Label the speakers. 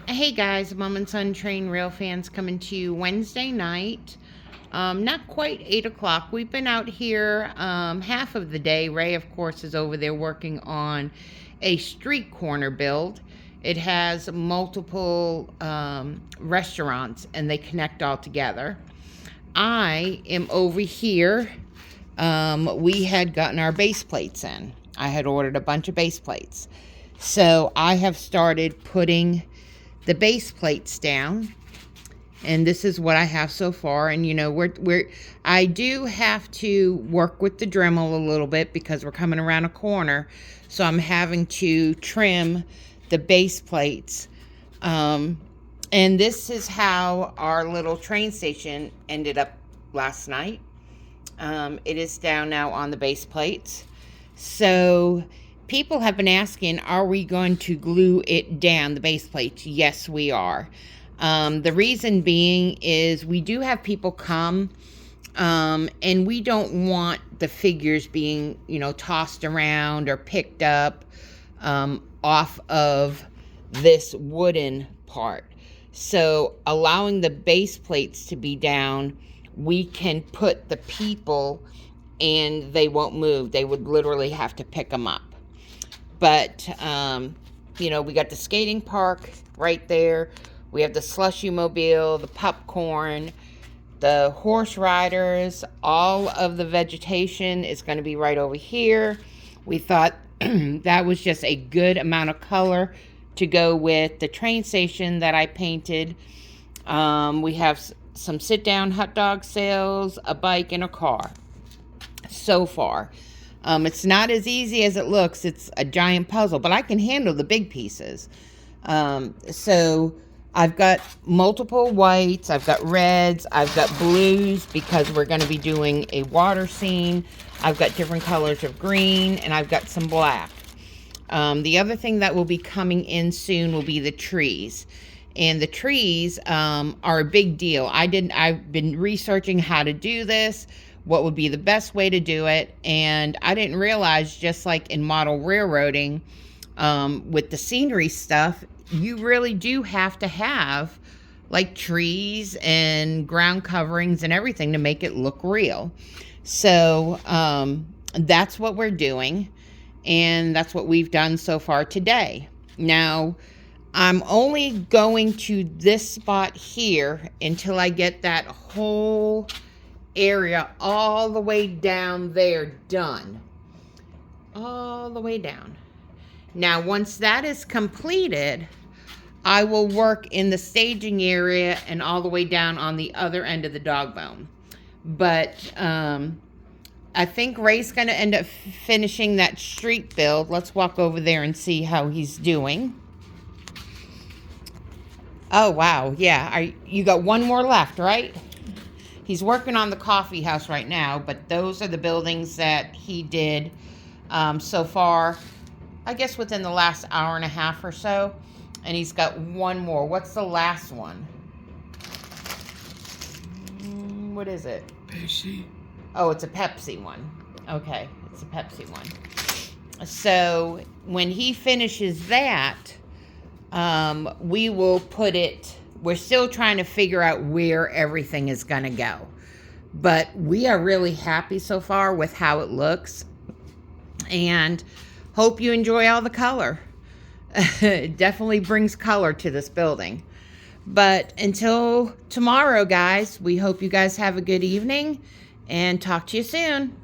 Speaker 1: Hey guys, Mom and Son Train Rail fans coming to you Wednesday night. Not quite 8 o'clock. We've been out here half of the day. Ray, of course, is over there working on a street corner build. It has multiple restaurants and they connect all together. I am over here. We had gotten our base plates in. I had ordered a bunch of base plates. So I have started putting the base plates down, and this is what I have so far. And you know, I do have to work with the Dremel a little bit because we're coming around a corner, so I'm having to trim the base plates. And this is how our little train station ended up last night. It is down now on the base plates. So people have been asking, are we going to glue it down, the base plates? Yes, we are. The reason being is we do have people come, and we don't want the figures being, tossed around or picked up off of this wooden part. So allowing the base plates to be down, we can put the people and they won't move. They would literally have to pick them up. But, we got the skating park right there. We have the slushy mobile, the popcorn, the horse riders. All of the vegetation is going to be right over here. We thought that was just a good amount of color to go with the train station that I painted. We have some sit-down hot dog sales, a bike, and a car so far. It's not as easy as it looks. It's a giant puzzle, but I can handle the big pieces. So I've got multiple whites, I've got reds, I've got blues because we're going to be doing a water scene. I've got different colors of green, and I've got some black. The other thing that will be coming in soon will be the trees. And the trees are a big deal. I've been researching how to do this, what would be the best way to do it, and I didn't realize, just like in model railroading, with the scenery stuff, you really do have to have like trees and ground coverings and everything to make it look real. So that's what we're doing, and that's what we've done so far today. Now, I'm only going to this spot here until I get that whole area all the way down there done. All the way down. Now, once that is completed, I will work in the staging area and all the way down on the other end of the dog bone. But I think Ray's going to end up finishing that street build. Let's walk over there and see how he's doing. Oh, wow. Yeah. You got one more left, right? He's working on the coffee house right now, but those are the buildings that he did so far, I guess within the last hour and a half or so. And he's got one more. What's the last one? What is it?
Speaker 2: Pepsi.
Speaker 1: Oh, it's a Pepsi one. Okay, it's a Pepsi one. So when he finishes that, we will put it... We're still trying to figure out where everything is going to go. But we are really happy so far with how it looks. And hope you enjoy all the color. It definitely brings color to this building. But until tomorrow, guys, we hope you guys have a good evening. And talk to you soon.